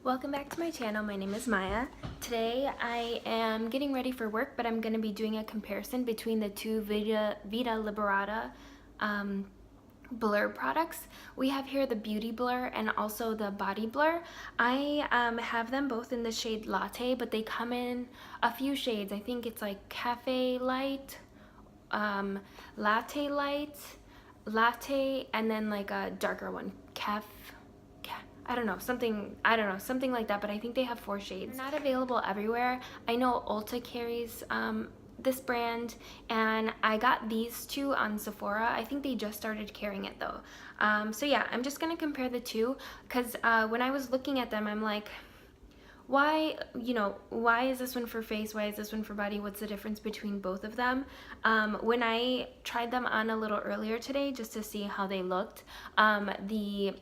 Welcome back to my channel. My name is Maya. Today I am getting ready for work, but I'm going to be doing a comparison between the two Vita Liberata blur products. We have here the beauty blur and also the body blur. I have them both in the shade Latte, but they come in a few shades. I think it's like Cafe Light, Latte Light, Latte, and then like a darker one, I don't know, something like that, but I think they have 4 shades. They're not available everywhere. I know Ulta carries this brand, and I got these two on Sephora. I think they just started carrying it though. So yeah, I'm just gonna compare the two, because when I was looking at them, I'm like, why is this one for face? Why is this one for body? What's the difference between both of them? When I tried them on a little earlier today just to see how they looked, the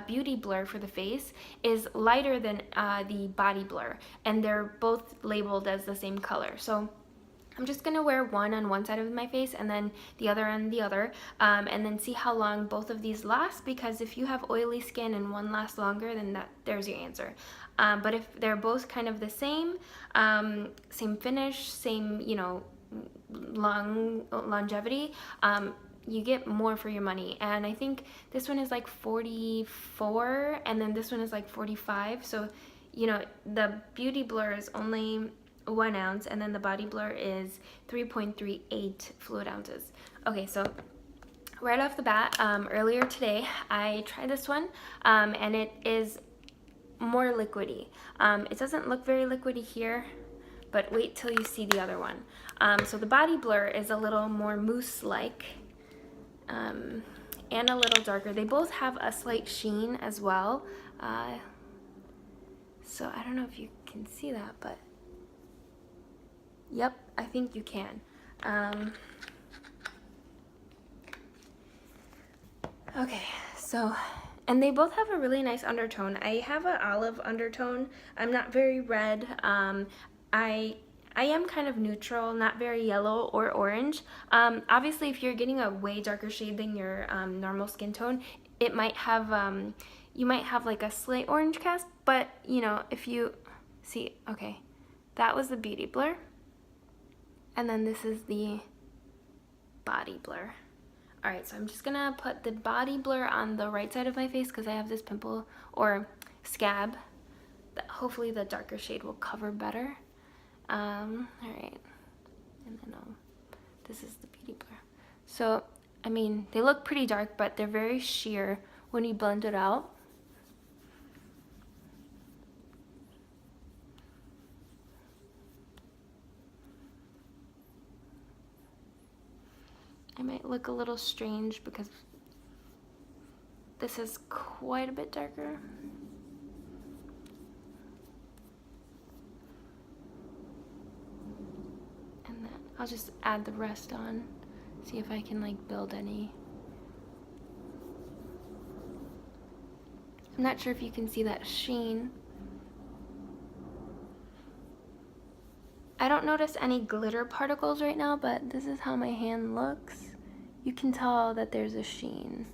beauty blur for the face is lighter than the body blur, and they're both labeled as the same color. So I'm just gonna wear one on one side of my face and then the other on the other, and then see how long both of these last, because if you have oily skin and one lasts longer, then there's your answer. But if they're both kind of the same, same finish, same, longevity, you get more for your money. And I think this one is like 44 and then this one is like 45. So, the beauty blur is only 1 ounce, and then the body blur is 3.38 fluid ounces. Okay, so right off the bat, earlier today I tried this one, and it is more liquidy. It doesn't look very liquidy here, but wait till you see the other one. So the body blur is a little more mousse-like, and a little darker. They both have a slight sheen as well. So I don't know if you can see that, but yep, I think you can. Okay, so, and they both have a really nice undertone. I have an olive undertone. I'm not very red. I am kind of neutral, not very yellow or orange. Obviously, if you're getting a way darker shade than your normal skin tone, it might have, you might have like a slight orange cast, but if you see, okay, that was the beauty blur. And then this is the body blur. All right, so I'm just gonna put the body blur on the right side of my face because I have this pimple or scab that hopefully the darker shade will cover better. All right, and then this is the beauty blur. So, I mean, they look pretty dark, but they're very sheer when you blend it out. I might look a little strange because this is quite a bit darker. And then I'll just add the rest on, see if I can like build any. I'm not sure if you can see that sheen. I don't notice any glitter particles right now, but this is how my hand looks. You can tell that there's a sheen.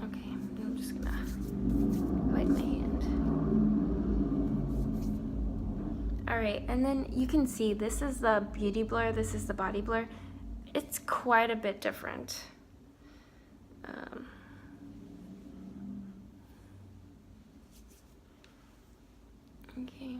Okay, I'm just gonna hide my hand. All right, and then you can see this is the beauty blur, this is the body blur. It's quite a bit different. Okay.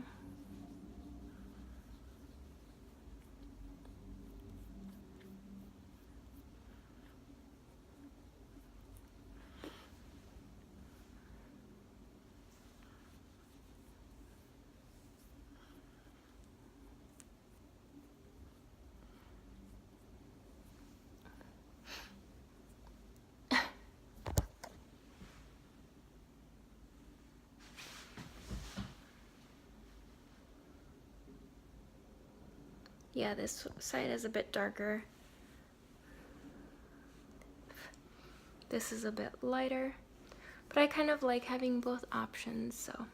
Yeah, this side is a bit darker. This is a bit lighter, but I kind of like having both options, so.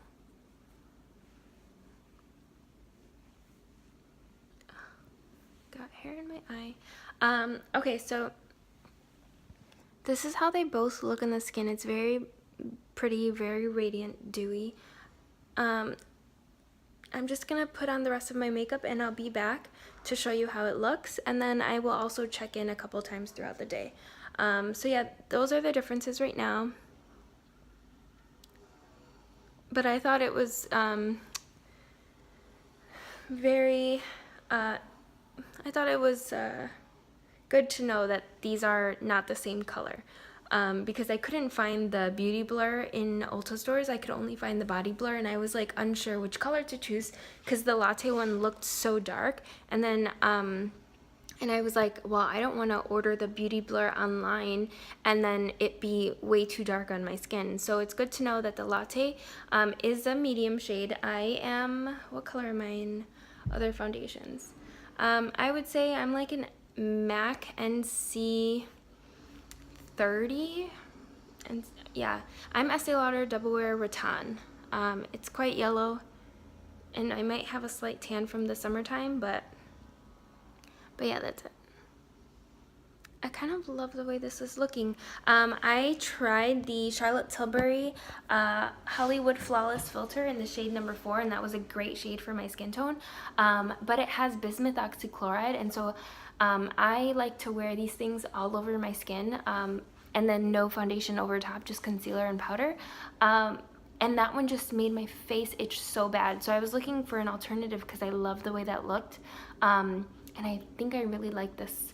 Got hair in my eye. Okay, so this is how they both look in the skin. It's very pretty, very radiant, dewy. I'm just gonna put on the rest of my makeup and I'll be back to show you how it looks, and then I will also check in a couple times throughout the day. So yeah, those are the differences right now. But I thought it was good to know that these are not the same color, because I couldn't find the beauty blur in Ulta stores. I could only find the body blur, and I was like unsure which color to choose because the latte one looked so dark, and then and I was like, well, I don't want to order the beauty blur online and then it be way too dark on my skin. So it's good to know that the latte is a medium shade. What color am I in other foundations? I would say I'm like an MAC NC 30. And yeah, I'm Estee Lauder Double Wear Rattan. It's quite yellow, and I might have a slight tan from the summertime, but yeah, that's it. I kind of love the way this is looking. I tried the Charlotte Tilbury Hollywood Flawless Filter in the shade number 4, and that was a great shade for my skin tone. But it has bismuth oxychloride, and so I like to wear these things all over my skin, and then no foundation over top, just concealer and powder. And that one just made my face itch so bad. So I was looking for an alternative because I love the way that looked. And I think I really like this.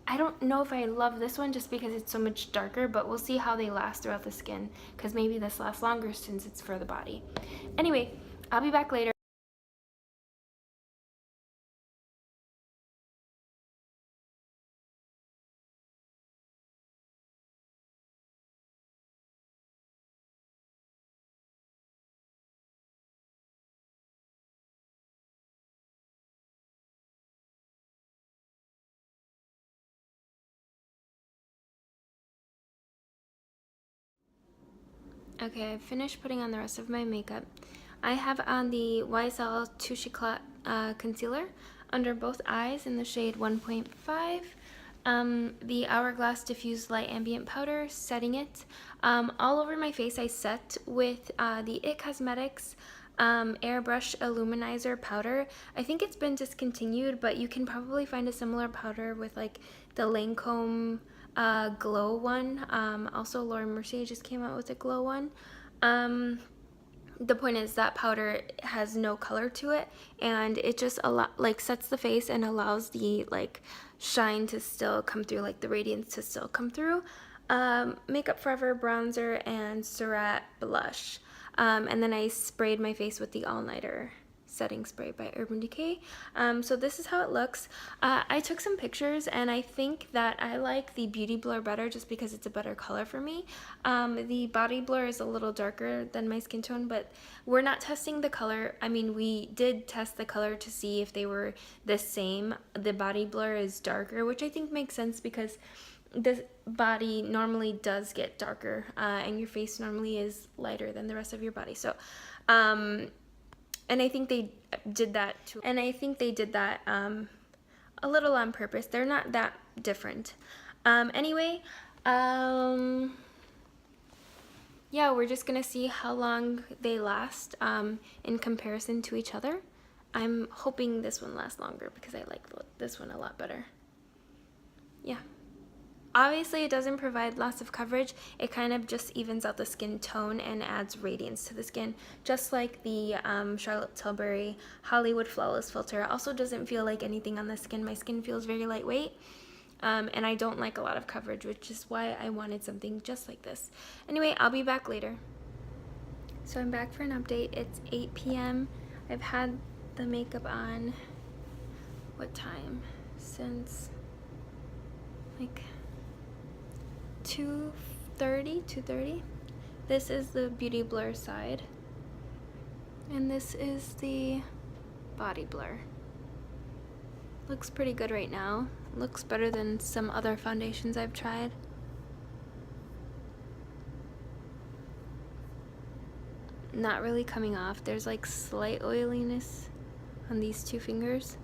I don't know if I love this one just because it's so much darker, but we'll see how they last throughout the skin, because maybe this lasts longer since it's for the body. Anyway, I'll be back later. Okay, I've finished putting on the rest of my makeup. I have on the YSL Touché Eclat concealer under both eyes in the shade 1.5. The Hourglass Diffused Light Ambient Powder, setting it. All over my face I set with the IT Cosmetics airbrush illuminizer powder. I think it's been discontinued, but you can probably find a similar powder with like the Lancome glow one. Also Laura Mercier just came out with a glow one. The point is that powder has no color to it, and it just sets the face and allows the like shine to still come through, like the radiance to still come through. Makeup Forever bronzer and Surratt blush. And then I sprayed my face with the All Nighter setting spray by Urban Decay. So this is how it looks. I took some pictures, and I think that I like the Beauty Blur better just because it's a better color for me. The Body Blur is a little darker than my skin tone, but we're not testing the color. I mean, we did test the color to see if they were the same. The Body Blur is darker, which I think makes sense because the body normally does get darker, and your face normally is lighter than the rest of your body. So, and I think they did that too. And I think they did that a little on purpose. They're not that different. Anyway, yeah, we're just gonna see how long they last in comparison to each other. I'm hoping this one lasts longer because I like this one a lot better. Yeah. Obviously, it doesn't provide lots of coverage. It kind of just evens out the skin tone and adds radiance to the skin, just like the Charlotte Tilbury Hollywood Flawless Filter. Also doesn't feel like anything on the skin. My skin feels very lightweight, and I don't like a lot of coverage, which is why I wanted something just like this. Anyway, I'll be back later. So I'm back for an update. It's 8 p.m. I've had the makeup on, what time? Since like 2:30. This is the Beauty Blur side, and this is the Body Blur. Looks pretty good right now. Looks better than some other foundations I've tried. Not really coming off. There's like slight oiliness on these two fingers.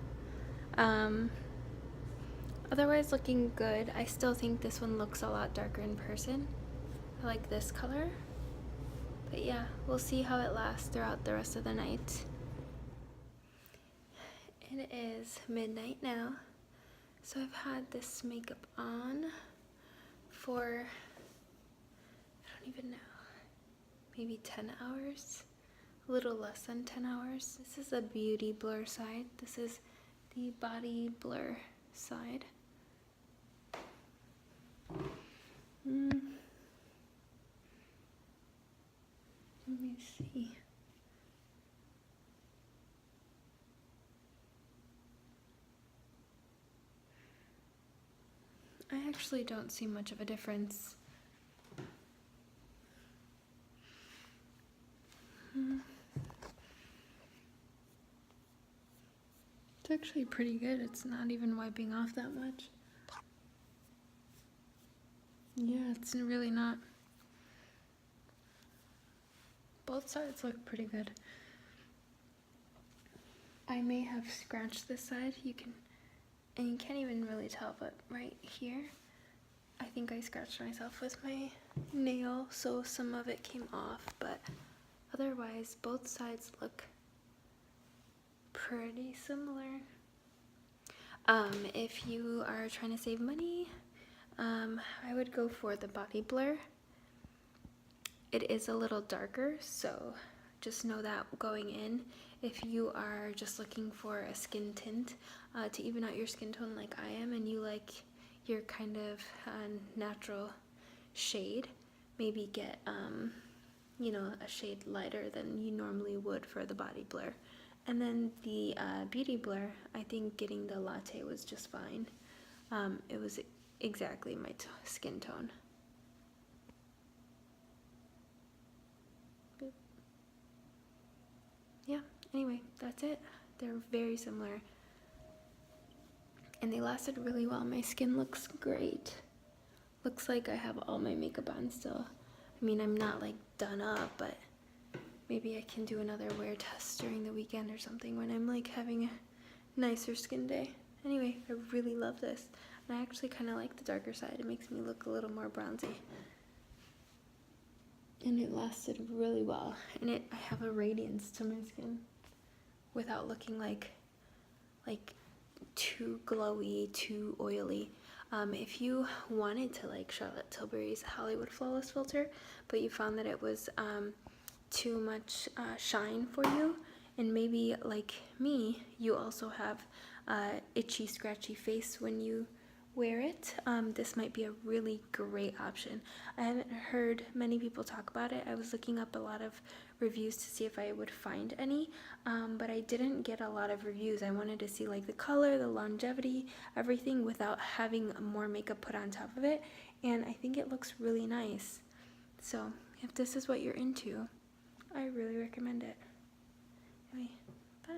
Otherwise looking good. I still think this one looks a lot darker in person. I like this color. But yeah, we'll see how it lasts throughout the rest of the night. It is midnight now. So I've had this makeup on for, I don't even know, maybe 10 hours, a little less than 10 hours. This is the beauty blur side. This is the body blur side. Let me see. I actually don't see much of a difference. It's actually pretty good. It's not even wiping off that much. Yeah, it's really not. Both sides look pretty good. I may have scratched this side. You can't even really tell, but right here, I think I scratched myself with my nail, so some of it came off, but otherwise, both sides look pretty similar. If you are trying to save money, I would go for the body blur. It is a little darker, so just know that going in. If you are just looking for a skin tint to even out your skin tone like I am, and you like your kind of natural shade, maybe get a shade lighter than you normally would for the body blur. And then the beauty blur, I think getting the latte was just fine. It was exactly my skin tone. But yeah, anyway, that's it. They're very similar. And they lasted really well. My skin looks great. Looks like I have all my makeup on still. I mean, I'm not like done up, but maybe I can do another wear test during the weekend or something when I'm like having a nicer skin day. Anyway, I really love this. And I actually kind of like the darker side. It makes me look a little more bronzy. And it lasted really well. And I have a radiance to my skin without looking like too glowy, too oily. If you wanted to like Charlotte Tilbury's Hollywood Flawless Filter, but you found that it was too much shine for you, and maybe like me, you also have itchy, scratchy face when you wear it, this might be a really great option. I haven't heard many people talk about it. I was looking up a lot of reviews to see if I would find any, but I didn't get a lot of reviews. I wanted to see like the color, the longevity, everything without having more makeup put on top of it, and I think it looks really nice. So if this is what you're into, I really recommend it. Anyway, bye.